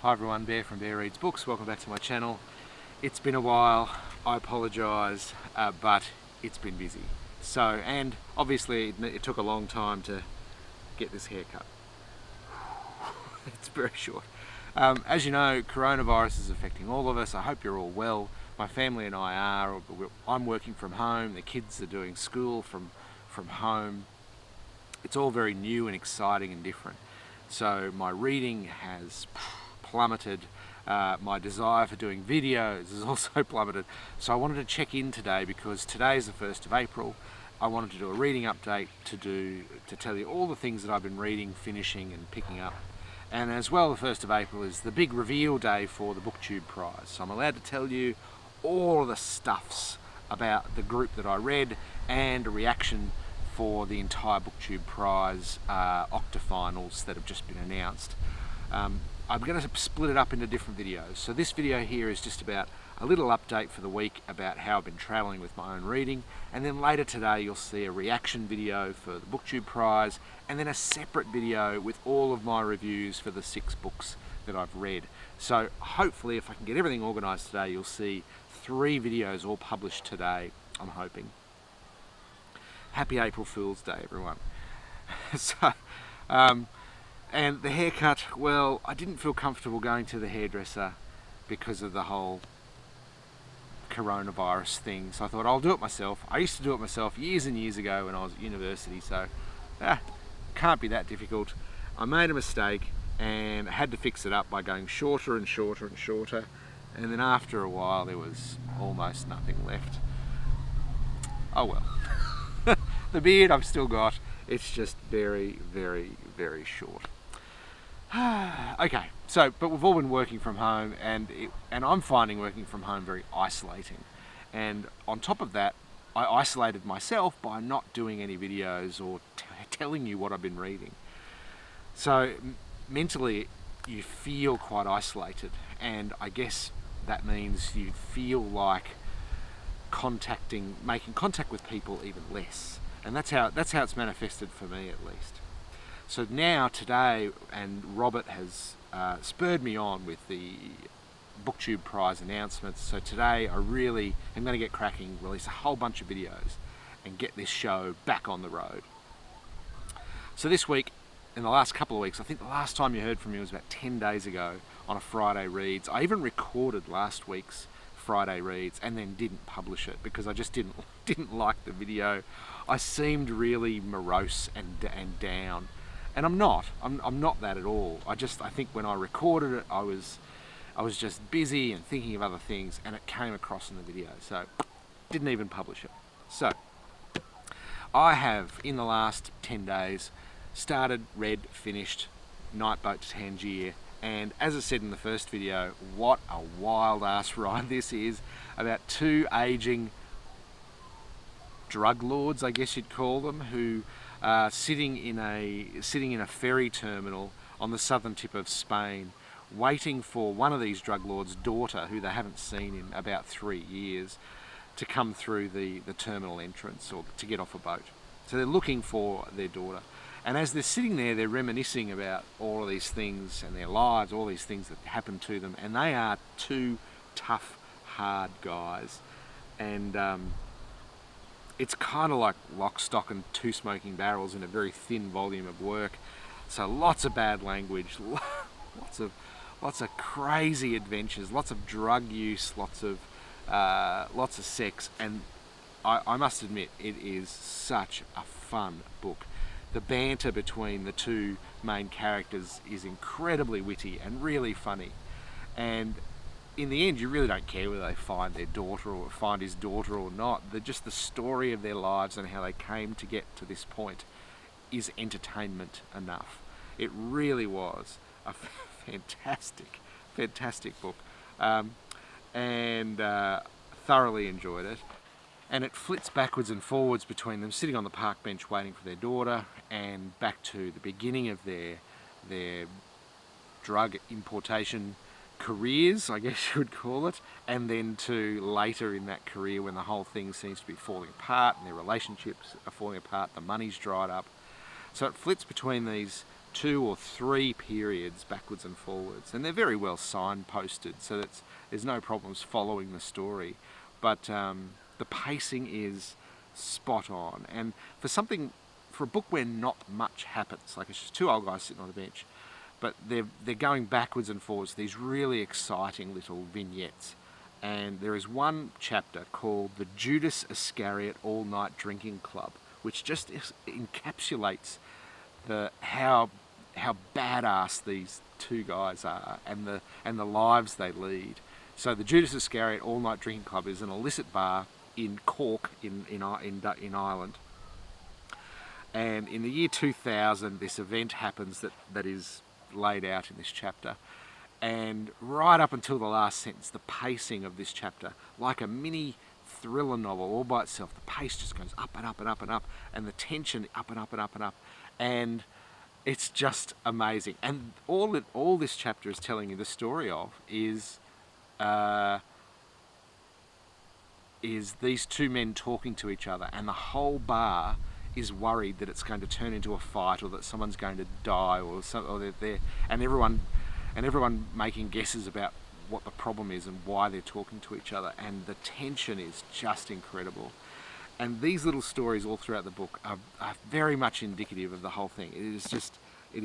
Hi everyone, Bear from Bear Reads Books. Welcome back to my channel. It's been a while, I apologise, but it's been busy. And obviously it took a long time to get this haircut. It's very short. As you know, coronavirus is affecting all of us. I hope you're all well. My family and I are. I'm working from home, the kids are doing school from home. It's all very new and exciting and different. So my reading has plummeted. My desire for doing videos has also plummeted. So I wanted to check in today because today is the 1st of April. I wanted to do a reading update to tell you all the things that I've been reading, finishing and picking up. And as well, the 1st of April is the big reveal day for the BookTube prize. So I'm allowed to tell you all of the stuffs about the group that I read and a reaction for the entire BookTube prize octafinals that have just been announced. I'm going to split it up into different videos. So this video here is just about a little update for the week about how I've been travelling with my own reading, and then later today you'll see a reaction video for the BookTube prize, and then a separate video with all of my reviews for the 6 books that I've read. So hopefully, if I can get everything organised today, you'll see 3 videos all published today, I'm hoping. Happy April Fool's Day, everyone. And the haircut, well, I didn't feel comfortable going to the hairdresser because of the whole coronavirus thing. So I thought I'll do it myself. I used to do it myself years and years ago when I was at university, so can't be that difficult. I made a mistake and had to fix it up by going shorter and shorter and shorter. And then after a while there was almost nothing left. Oh well. The beard I've still got, it's just very, very, very short. Okay, but we've all been working from home, and I'm finding working from home very isolating. And on top of that, I isolated myself by not doing any videos or telling you what I've been reading. So mentally, you feel quite isolated, and I guess that means you feel like making contact with people even less. And that's how it's manifested for me, at least. So now, today, and Robert has spurred me on with the BookTube prize announcements. So today I really am going to get cracking, release a whole bunch of videos and get this show back on the road. So this week, in the last couple of weeks, I think the last time you heard from me was about 10 days ago on a Friday Reads. I even recorded last week's Friday Reads and then didn't publish it because I just didn't like the video. I seemed really morose and down. And I'm not that at all. I think when I recorded it, I was just busy and thinking of other things, and it came across in the video, so didn't even publish it. So I have, in the last 10 days, started, read, finished Night Boat to Tangier, and as I said in the first video, what a wild ass ride this is, about 2 aging drug lords, I guess you'd call them, who sitting in a ferry terminal on the southern tip of Spain, waiting for one of these drug lords' daughter, who they haven't seen in about 3 years, to come through the terminal entrance or to get off a boat. So they're looking for their daughter. And as they're sitting there, they're reminiscing about all of these things and their lives, all these things that happened to them. And they are 2 tough, hard guys. And it's kind of like Lock, Stock and 2 Smoking Barrels in a very thin volume of work. So lots of bad language, lots of crazy adventures, lots of drug use, lots of sex, and I must admit, it is such a fun book. The banter between the 2 main characters is incredibly witty and really funny. And in the end, you really don't care whether they find their daughter or find his daughter or not. Just the story of their lives and how they came to get to this point is entertainment enough. It really was a fantastic book, and thoroughly enjoyed it. And it flits backwards and forwards between them sitting on the park bench waiting for their daughter, and back to the beginning of their drug importation careers, I guess you would call it, and then to later in that career when the whole thing seems to be falling apart and their relationships are falling apart, the money's dried up. So it flits between these 2 or 3 periods backwards and forwards, and they're very well signposted, so there's no problems following the story. But the pacing is spot on, and for a book where not much happens, like it's just two old guys sitting on a bench, but they're going backwards and forwards, these really exciting little vignettes. And there is one chapter called The Judas Iscariot All-Night Drinking Club, which just encapsulates how badass these two guys are and the lives they lead. So the Judas Iscariot All-Night Drinking Club is an illicit bar in Cork in Ireland. And in the year 2000, this event happens that is laid out in this chapter. And right up until the last sentence, the pacing of this chapter, like a mini thriller novel all by itself, the pace just goes up and up and up and up, and the tension up and up and up and up, and it's just amazing. And all this chapter is telling you the story of is these two men talking to each other, and the whole bar is worried that it's going to turn into a fight, or that someone's going to die, or they're and everyone making guesses about what the problem is and why they're talking to each other, and the tension is just incredible. And these little stories all throughout the book are very much indicative of the whole thing. It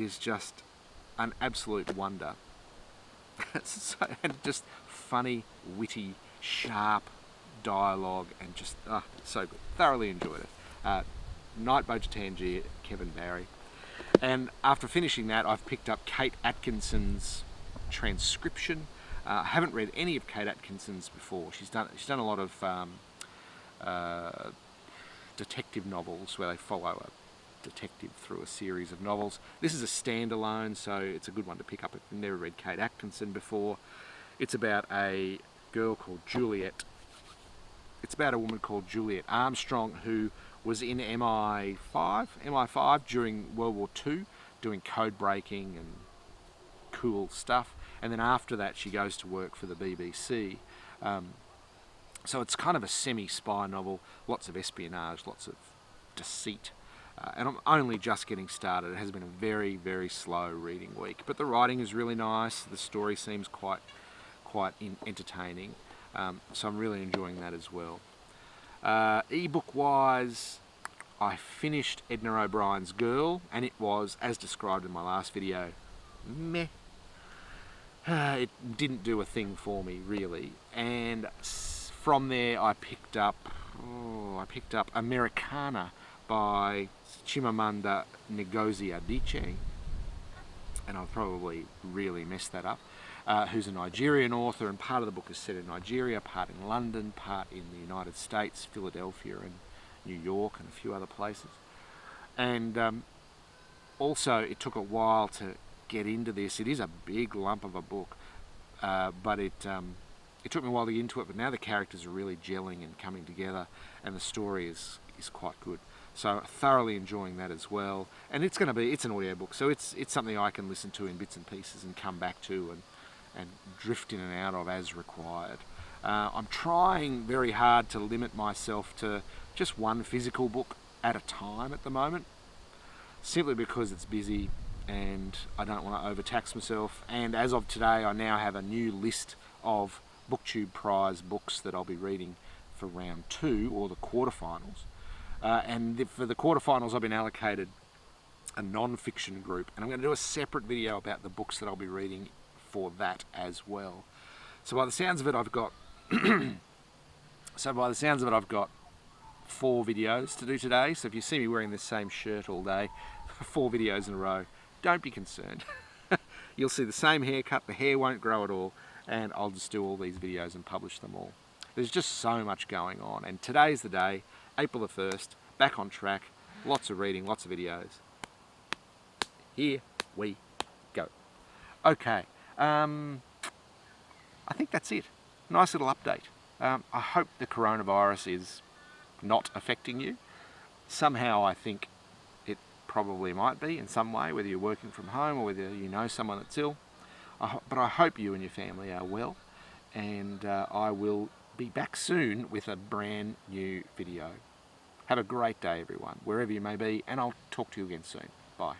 is just an absolute wonder. And just funny, witty, sharp dialogue, and just so good. Thoroughly enjoyed it. Nightboat to Tangier, Kevin Barry. And after finishing that, I've picked up Kate Atkinson's transcription. I haven't read any of Kate Atkinson's before. She's done a lot of detective novels where they follow a detective through a series of novels. This is a standalone, so it's a good one to pick up if you've never read Kate Atkinson before. It's about a girl called Juliet. It's about a woman called Juliet Armstrong who was in MI5 during World War II, doing code breaking and cool stuff. And then after that, she goes to work for the BBC. So it's kind of a semi-spy novel, lots of espionage, lots of deceit. And I'm only just getting started. It has been a very, very slow reading week. But the writing is really nice. The story seems quite entertaining. So I'm really enjoying that as well. Ebook-wise, I finished Edna O'Brien's Girl, and it was, as described in my last video, meh. It didn't do a thing for me, really. And from there, I picked up Americana by Chimamanda Ngozi Adichie, and I've probably really messed that up. Who's a Nigerian author, and part of the book is set in Nigeria, part in London, part in the United States, Philadelphia and New York and a few other places. And also it took a while to get into this. It is a big lump of a book, but it took me a while to get into it, but now the characters are really gelling and coming together, and the story is quite good. So thoroughly enjoying that as well. And it's an audiobook, so it's something I can listen to in bits and pieces and come back to and drift in and out of as required. I'm trying very hard to limit myself to just one physical book at a time at the moment, simply because it's busy and I don't want to overtax myself. And as of today, I now have a new list of BookTube prize books that I'll be reading for round 2, or the quarterfinals. For the quarterfinals, I've been allocated a non-fiction group, and I'm going to do a separate video about the books that I'll be reading for that as well. So by the sounds of it, I've got 4 videos to do today. So if you see me wearing the same shirt all day, 4 videos in a row, don't be concerned. You'll see the same haircut, the hair won't grow at all, and I'll just do all these videos and publish them all. There's just so much going on, and today's the day, April the 1st, back on track, lots of reading, lots of videos. Here we go. Okay, I think that's it. Nice little update. I hope the coronavirus is not affecting you. Somehow I think it probably might be in some way, whether you're working from home or whether you know someone that's ill. But I hope you and your family are well, and I will be back soon with a brand new video. Have a great day, everyone, wherever you may be, and I'll talk to you again soon. Bye.